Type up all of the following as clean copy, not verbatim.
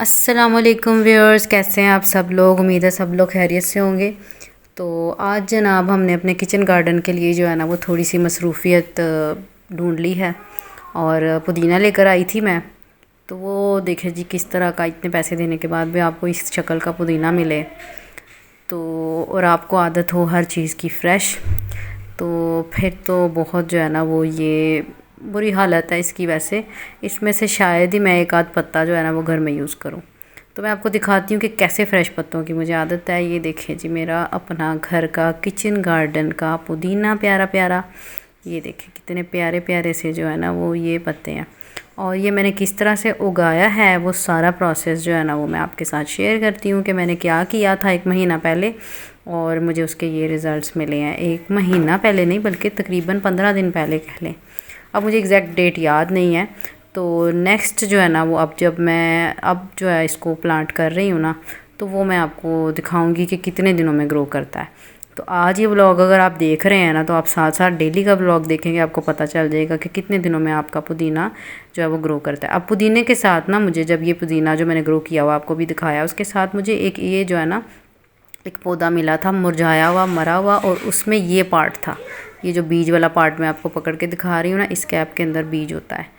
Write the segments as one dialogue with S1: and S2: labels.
S1: अस्सलामुअलैकुम व्यूअर्स, कैसे हैं आप सब लोग। उम्मीद है सब लोग खैरियत से होंगे। तो आज जनाब हमने अपने किचन गार्डन के लिए जो है ना वो थोड़ी सी मसरूफ़ियत ढूंढ ली है। और पुदीना लेकर आई थी मैं। तो वो देखिए जी किस तरह का, इतने पैसे देने के बाद भी आपको इस शक्ल का पुदीना मिले तो, और आपको आदत हो हर चीज़ की फ़्रेश, तो फिर तो बहुत जो है ना वो ये बुरी हालत है इसकी। वैसे इसमें से शायद ही मैं एक आध पत्ता जो है ना वो घर में यूज़ करूँ। तो मैं आपको दिखाती हूँ कि कैसे फ़्रेश पत्तों की मुझे आदत है। ये देखिए जी मेरा अपना घर का किचन गार्डन का पुदीना प्यारा प्यारा। ये देखिए कितने प्यारे प्यारे से जो है ना वो ये पत्ते हैं। और ये मैंने किस तरह से उगाया है वो सारा प्रोसेस जो है ना वो मैं आपके साथ शेयर करती हूँ कि मैंने क्या किया था 1 महीना पहले और मुझे उसके ये रिज़ल्ट्स मिले हैं। 1 महीना पहले नहीं बल्कि तकरीबन 15 दिन पहले कह लें। अब मुझे एग्जैक्ट डेट याद नहीं है। तो नेक्स्ट जो है ना वो अब जब मैं अब जो है इसको प्लांट कर रही हूँ ना, तो वो मैं आपको दिखाऊंगी कि कितने दिनों में ग्रो करता है। तो आज ये व्लॉग अगर आप देख रहे हैं ना, तो आप साथ साथ डेली का व्लॉग देखेंगे, आपको पता चल जाएगा कि कितने दिनों में आपका पुदीना जो है वो ग्रो करता है। अब पुदीने के साथ ना मुझे, जब ये पुदीना जो मैंने ग्रो किया हुआ आपको भी दिखाया, उसके साथ मुझे एक ये जो है ना एक पौधा मिला था मुरझाया हुआ मरा हुआ, और उसमें ये पार्ट था। ये जो बीज वाला पार्ट मैं आपको पकड़ के दिखा रही हूँ ना, इस कैप के अंदर बीज होता है।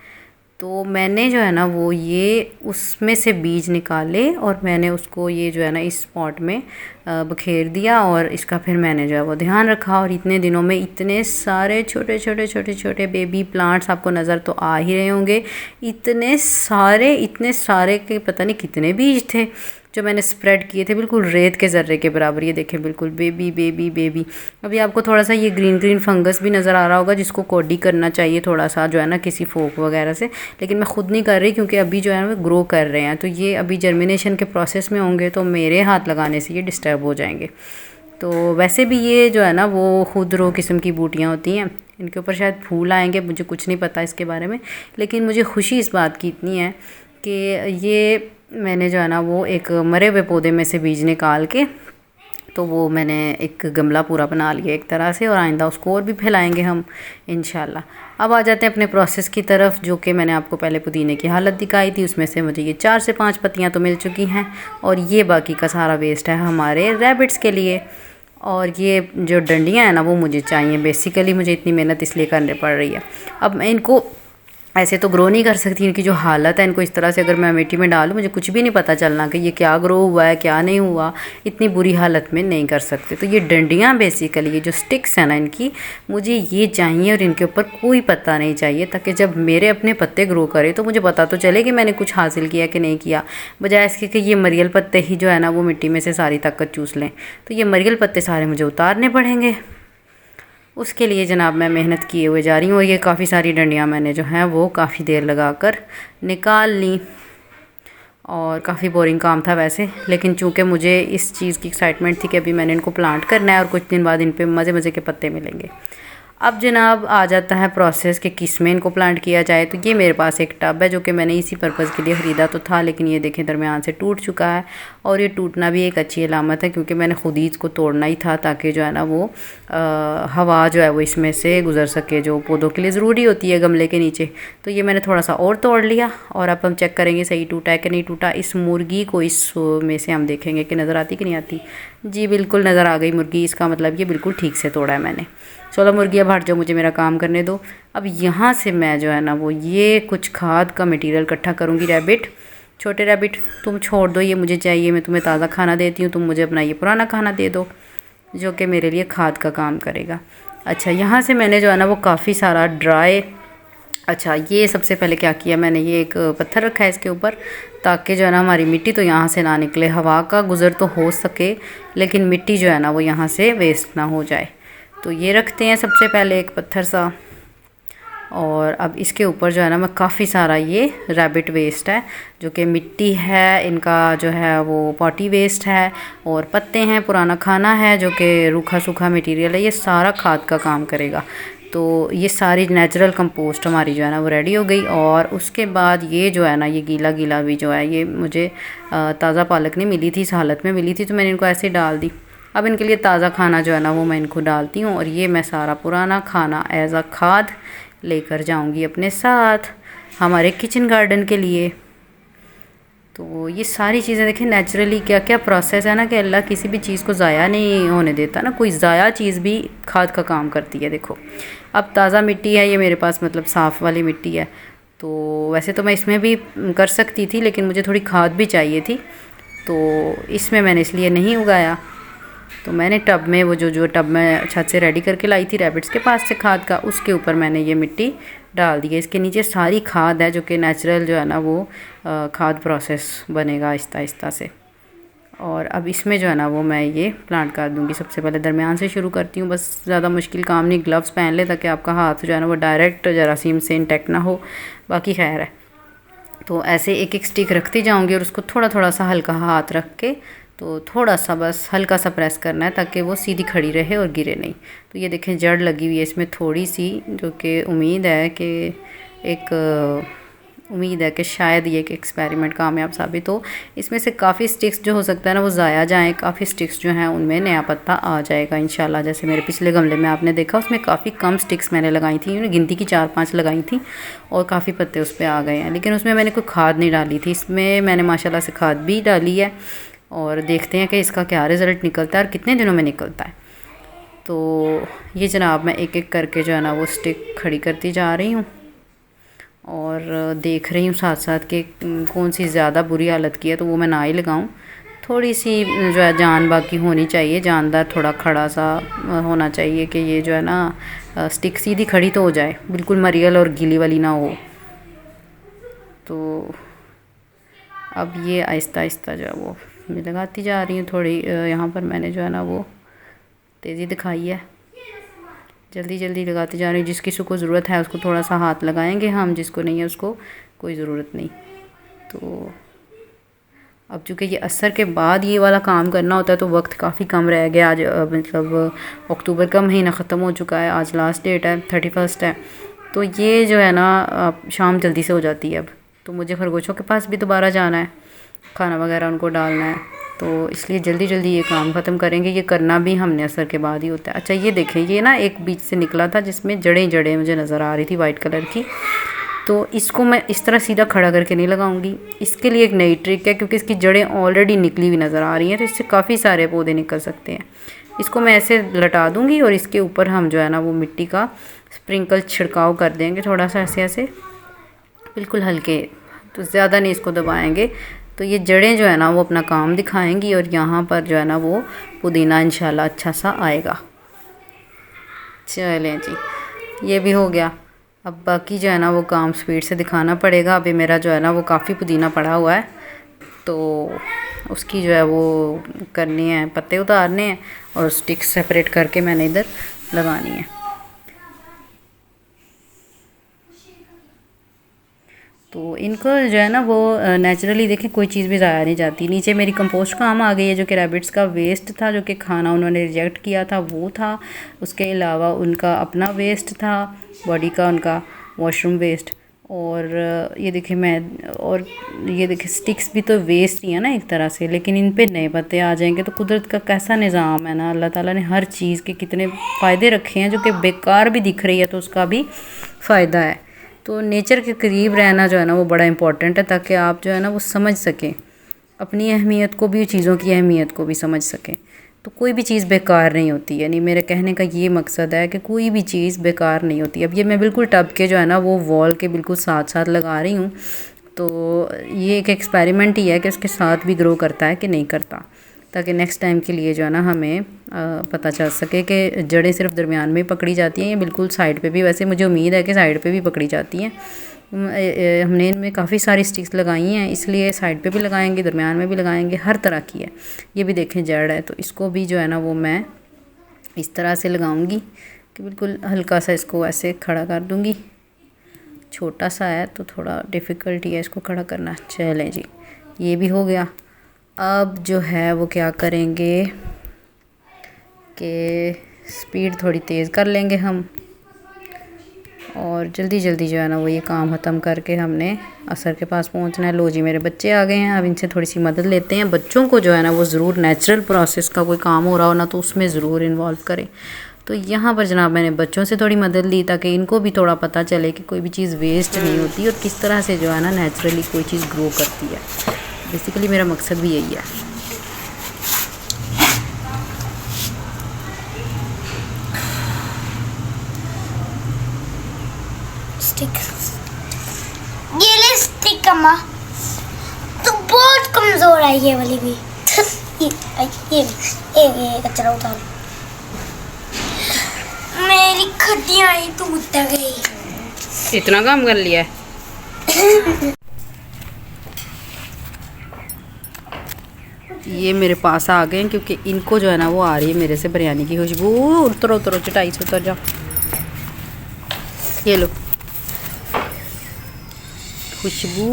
S1: तो मैंने जो है ना वो ये उसमें से बीज निकाले और मैंने उसको ये जो है ना इस पॉट में बखेर दिया, और इसका फिर मैंने जो है वो ध्यान रखा। और इतने दिनों में इतने सारे छोटे छोटे छोटे छोटे बेबी प्लांट्स आपको नज़र तो आ ही रहे होंगे। इतने सारे के पता नहीं कितने बीज थे जो मैंने स्प्रेड किए थे, बिल्कुल रेत के ज़र्रे के बराबर। ये देखें बिल्कुल बेबी बेबी बेबी। अभी आपको थोड़ा सा ये ग्रीन ग्रीन फंगस भी नज़र आ रहा होगा, जिसको कोडी करना चाहिए थोड़ा सा जो है ना किसी फोक वगैरह से, लेकिन मैं ख़ुद नहीं कर रही क्योंकि अभी जो है ना वो ग्रो कर रहे हैं। तो ये अभी जर्मिनेशन के प्रोसेस में होंगे तो मेरे हाथ लगाने से ये डिस्टर्ब हो जाएंगे। तो वैसे भी ये जो है ना वो खुदरो किस्म की बूटियाँ होती हैं, इनके ऊपर शायद फूल आएंगे, मुझे कुछ नहीं पता इसके बारे में। लेकिन मुझे खुशी इस बात की इतनी है कि ये मैंने जो है ना वो एक मरे हुए पौधे में से बीज निकाल के, तो वो मैंने एक गमला पूरा बना लिया एक तरह से, और आइंदा उसको और भी फैलाएंगे हम इंशाल्लाह। अब आ जाते हैं अपने प्रोसेस की तरफ, जो कि मैंने आपको पहले पुदीने की हालत दिखाई थी। उसमें से मुझे ये 4 से 5 पत्तियां तो मिल चुकी हैं, और ये बाकी का सारा वेस्ट है हमारे रैबिट्स के लिए। और ये जो डंडियाँ हैं ना वो मुझे चाहिए। बेसिकली मुझे इतनी मेहनत इसलिए करनी पड़ रही है। अब मैं इनको ऐसे तो ग्रो नहीं कर सकती, इनकी जो हालत है, इनको इस तरह से अगर मैं मिट्टी में डालूँ मुझे कुछ भी नहीं पता चलना कि ये क्या ग्रो हुआ है क्या नहीं हुआ। इतनी बुरी हालत में नहीं कर सकते। तो ये डंडियाँ बेसिकली ये जो स्टिक्स हैं ना इनकी, मुझे ये चाहिए, और इनके ऊपर कोई पत्ता नहीं चाहिए, ताकि जब मेरे अपने पत्ते ग्रो करें तो मुझे पता तो चले कि मैंने कुछ हासिल किया कि नहीं किया, बजाय इसके कि ये मरियल पत्ते ही जो है ना वो मिट्टी में से सारी ताकत चूस लें। तो ये मरियल पत्ते सारे मुझे उतारने पड़ेंगे। उसके लिए जनाब मैं मेहनत किए हुए जा रही हूँ। और ये काफ़ी सारी डंडियाँ मैंने जो हैं वो काफ़ी देर लगा कर निकाल ली, और काफ़ी बोरिंग काम था वैसे, लेकिन चूँकि मुझे इस चीज़ की एक्साइटमेंट थी कि अभी मैंने इनको प्लांट करना है और कुछ दिन बाद इन पे मज़े मज़े के पत्ते मिलेंगे। अब जनाब आ जाता है प्रोसेस कि किस में इनको प्लांट किया जाए। तो ये मेरे पास एक टब है जो कि मैंने इसी पर्पज़ के लिए ख़रीदा तो था, लेकिन ये देखें दरमियान से टूट चुका है। और ये टूटना भी एक अच्छी अलामत है, क्योंकि मैंने ख़ुद ही इसको तोड़ना ही था, ताकि जो है ना वो हवा जो है वो इसमें से गुज़र सके, जो पौधों के लिए ज़रूरी होती है गमले के नीचे। तो ये मैंने थोड़ा सा और तोड़ लिया, और अब हम चेक करेंगे सही टूटा है कि नहीं टूटा। इस मुर्गी को इस में से हम देखेंगे कि नज़र आती कि नहीं आती। जी बिल्कुल नज़र आ गई मुर्गी, इसका मतलब ये बिल्कुल ठीक से तोड़ा है मैंने। चलो मुर्गी अब हट जाओ, मुझे मेरा काम करने दो। अब यहाँ से मैं जो है ना वो ये कुछ खाद का मटेरियल इकट्ठा करूँगी। रैबिट, छोटे रैबिट तुम छोड़ दो, ये मुझे चाहिए, मैं तुम्हें ताज़ा खाना देती हूँ, तुम मुझे अपना ये पुराना खाना दे दो, जो कि मेरे लिए खाद का काम करेगा। अच्छा, यहाँ से मैंने जो है ना वो काफ़ी सारा ड्राई, अच्छा ये सबसे पहले क्या किया मैंने, ये एक पत्थर रखा है इसके ऊपर, ताकि जो है ना हमारी मिट्टी तो यहाँ से ना निकले, हवा का गुज़र तो हो सके लेकिन मिट्टी जो है ना वो यहाँ से वेस्ट ना हो जाए। तो ये रखते हैं सबसे पहले एक पत्थर सा, और अब इसके ऊपर जो है ना मैं काफ़ी सारा ये रैबिट वेस्ट है, जो कि मिट्टी है, इनका जो है वो पॉटी वेस्ट है, और पत्ते हैं, पुराना खाना है जो कि रूखा सूखा मटेरियल है, ये सारा खाद का काम करेगा। तो ये सारी नेचुरल कंपोस्ट हमारी जो है ना वो रेडी हो गई। और उसके बाद ये जो है ना ये गीला गीला भी जो है, ये मुझे ताज़ा पालक नहीं मिली थी, इस हालत में मिली थी, तो मैंने इनको ऐसे डाल दी। अब इनके लिए ताज़ा खाना जो है ना वो मैं इनको डालती हूँ, और ये मैं सारा पुराना खाना एज अ खाद लेकर जाऊँगी अपने साथ हमारे किचन गार्डन के लिए। तो ये सारी चीज़ें देखें नेचुरली क्या क्या प्रोसेस है ना, कि अल्लाह किसी भी चीज़ को ज़ाया नहीं होने देता ना, कोई ज़ाया चीज़ भी खाद का काम करती है। देखो अब ताज़ा मिट्टी है ये मेरे पास, मतलब साफ़ वाली मिट्टी है, तो वैसे तो मैं इसमें भी कर सकती थी, लेकिन मुझे थोड़ी खाद भी चाहिए थी, तो इसमें मैंने इसलिए नहीं उगाया। तो मैंने टब में वो जो टब में छत से रेडी करके लाई थी रैबिट्स के पास से खाद का, उसके ऊपर मैंने ये मिट्टी डाल दी है। इसके नीचे सारी खाद है जो कि नेचुरल जो है ना वो खाद प्रोसेस बनेगा आहिस्ता आहिस्ता से। और अब इसमें जो है ना वो मैं ये प्लांट कर दूँगी। सबसे पहले दरमियान से शुरू करती हूँ, बस ज़्यादा मुश्किल काम नहीं, ग्लव्स पहन ले ताकि आपका हाथ जो है ना वो डायरेक्ट जरासीम से इंटेक्ट ना हो, बाकी खैर है। तो ऐसे एक एक स्टिक रखती जाऊँगी और उसको थोड़ा थोड़ा सा हल्का हाथ रख के, तो थोड़ा सा बस हल्का सा प्रेस करना है ताकि वो सीधी खड़ी रहे और गिरे नहीं। तो ये देखें जड़ लगी हुई है इसमें थोड़ी सी, जो कि उम्मीद है कि शायद ये एक एक्सपेरिमेंट कामयाब साबित हो। इसमें से काफ़ी स्टिक्स जो हो सकता है ना वो ज़ाया जाएँ, काफ़ी स्टिक्स जो हैं उनमें नया पत्ता आ जाएगा इंशाल्लाह। जैसे मेरे पिछले गमले में आपने देखा उसमें काफ़ी कम स्टिक्स मैंने लगाई थी, गिनती की 4-5 लगाई थी और काफ़ी पत्ते उस पर आ गए हैं, लेकिन उसमें मैंने कोई खाद नहीं डाली थी। इसमें मैंने माशाल्लाह से खाद भी डाली है और देखते हैं कि इसका क्या रिज़ल्ट निकलता है और कितने दिनों में निकलता है। तो ये जनाब मैं एक एक करके जो है ना वो स्टिक खड़ी करती जा रही हूँ और देख रही हूँ साथ साथ कि कौन सी ज़्यादा बुरी हालत की है तो वो मैं ना ही लगाऊँ। थोड़ी सी जो है जान बाकी होनी चाहिए, जानदार थोड़ा खड़ा सा होना चाहिए कि ये जो है ना स्टिक सीधी खड़ी तो हो जाए, बिल्कुल मरियल और गीली वाली ना हो। तो अब ये आहिस्ता आहिस्ता जो है वो मैं लगाती जा रही हूँ। थोड़ी यहाँ पर मैंने जो है ना वो तेज़ी दिखाई है, जल्दी जल्दी लगाती जा रही हूँ। जिस किसी को ज़रूरत है उसको थोड़ा सा हाथ लगाएंगे हम, जिसको नहीं है उसको कोई ज़रूरत नहीं। तो अब चूँकि ये असर के बाद ये वाला काम करना होता है तो वक्त काफ़ी कम रह गया। आज मतलब अक्टूबर का महीना ख़त्म हो चुका है, आज लास्ट डेट है 31 है। तो ये जो है ना शाम जल्दी से हो जाती है। अब तो मुझे खरगोशों के पास भी दोबारा जाना है, खाना वगैरह उनको डालना है, तो इसलिए जल्दी जल्दी ये काम ख़त्म करेंगे। ये करना भी हमने असर के बाद ही होता है। अच्छा ये देखें, ये ना एक बीच से निकला था जिसमें जड़ें मुझे नज़र आ रही थी वाइट कलर की, तो इसको मैं इस तरह सीधा खड़ा करके नहीं लगाऊंगी। इसके लिए एक नई ट्रिक है, क्योंकि इसकी जड़ें ऑलरेडी निकली हुई नज़र आ रही हैं, तो इससे काफ़ी सारे पौधे निकल सकते हैं। इसको मैं ऐसे लटा दूँगी और इसके ऊपर हम जो है ना वो मिट्टी का स्प्रिंकल छिड़काव कर देंगे, थोड़ा सा ऐसे ऐसे बिल्कुल हल्के, तो ज़्यादा नहीं इसको दबाएंगे। तो ये जड़ें जो है ना वो अपना काम दिखाएंगी और यहाँ पर जो है ना वो पुदीना इंशाल्लाह अच्छा सा आएगा। चलें जी, ये भी हो गया। अब बाकी जो है ना वो काम स्पीड से दिखाना पड़ेगा। अभी मेरा जो है ना वो काफ़ी पुदीना पड़ा हुआ है, तो उसकी जो है वो करनी है, पत्ते उतारने हैं और स्टिक सेपरेट करके मैंने इधर लगानी है। तो इनको जो है ना वो नेचुरली देखें कोई चीज़ भी ज़ाया नहीं जाती। नीचे मेरी कंपोस्ट काम आ गई है, जो कि रैबिट्स का वेस्ट था, जो कि खाना उन्होंने रिजेक्ट किया था वो था। उसके अलावा उनका अपना वेस्ट था, बॉडी का उनका वॉशरूम वेस्ट। और ये देखें और ये देखें स्टिक्स भी तो वेस्ट ही है ना एक तरह से, लेकिन इन पे नए पत्ते आ जाएंगे। तो कुदरत का कैसा निज़ाम है ना, अल्लाह ताला ने हर चीज़ के कितने फ़ायदे रखे हैं, जो कि बेकार भी दिख रही है तो उसका भी फ़ायदा है। तो नेचर के करीब रहना जो है ना वो बड़ा इम्पॉर्टेंट है, ताकि आप जो है ना वो समझ सकें अपनी अहमियत को भी, चीज़ों की अहमियत को भी समझ सकें। तो कोई भी चीज़ बेकार नहीं होती, यानी मेरे कहने का ये मकसद है कि कोई भी चीज़ बेकार नहीं होती। अब ये मैं बिल्कुल टब के जो है ना वो वॉल के बिल्कुल साथ साथ लगा रही हूँ, तो ये एक एक्सपेरिमेंट ही है कि उसके साथ भी ग्रो करता है कि नहीं करता, ताकि नेक्स्ट टाइम के लिए जो है ना हमें पता चल सके कि जड़ें सिर्फ दरमियान में ही पकड़ी जाती हैं या बिल्कुल साइड पे भी। वैसे मुझे उम्मीद है कि साइड पे भी पकड़ी जाती हैं। हमने इनमें काफ़ी सारी स्टिक्स लगाई हैं, इसलिए साइड पे भी लगाएंगे, दरमियान में भी लगाएंगे, हर तरह की है। ये भी देखें जड़ है, तो इसको भी जो है ना वो मैं इस तरह से लगाऊंगी कि बिल्कुल हल्का सा इसको ऐसे खड़ा कर दूंगी। छोटा सा है तो थोड़ा डिफ़िकल्टी है इसको खड़ा करना। चलें जी, ये भी हो गया। अब जो है वो क्या करेंगे कि स्पीड थोड़ी तेज़ कर लेंगे हम, और जल्दी जल्दी जो है ना वो ये काम ख़त्म करके हमने असर के पास पहुंचना है। लो जी, मेरे बच्चे आ गए हैं, अब इनसे थोड़ी सी मदद लेते हैं। बच्चों को जो है ना वो ज़रूर नेचुरल प्रोसेस का कोई काम हो रहा हो ना तो उसमें ज़रूर इन्वॉल्व करें। तो यहाँ पर जनाब मैंने बच्चों से थोड़ी मदद ली ताकि इनको भी थोड़ा पता चले कि कोई भी चीज़ वेस्ट नहीं होती और किस तरह से जो है ना नेचुरली कोई चीज़ ग्रो करती है। बेसिकली मेरा मकसद भी यही है।
S2: स्टिक, ये ले स्टिक अम्मा, तो बहुत कमजोर है ये वाली भी। ये कचरा उतार, मेरी खड्डियां ही टूट गई।
S1: इतना काम कर लिया है। ये मेरे पास आ गए क्योंकि इनको जो है ना वो आ रही है मेरे से बिरयानी की खुशबू। उतरो उतरो चटाई से उतर जाओ। ये लो खुशबू।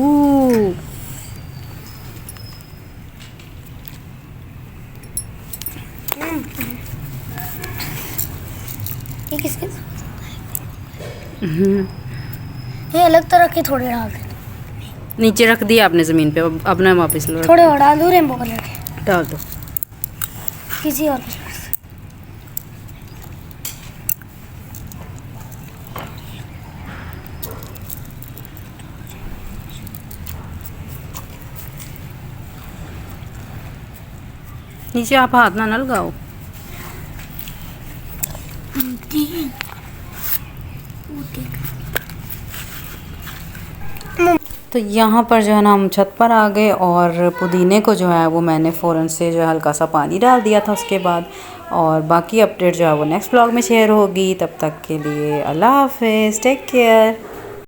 S2: ये किसके ये अलग तरह के थोड़े डाल दे।
S1: नीचे रख दिया आपने ज़मीन पे, अब ना वापस लो।
S2: थोड़े और डाल दो रेनबो कलर के।
S1: डाल दो।
S2: किसी और कलर से।
S1: नीचे आप हाथ ना लगाओ। तो यहाँ पर जो है ना हम छत पर आ गए और पुदीने को जो है वो मैंने फ़ौरन से जो है हल्का सा पानी डाल दिया था उसके बाद। और बाकी अपडेट जो है वो नेक्स्ट ब्लॉग में शेयर होगी। तब तक के लिए अल्लाह हाफ़िज़, टेक केयर।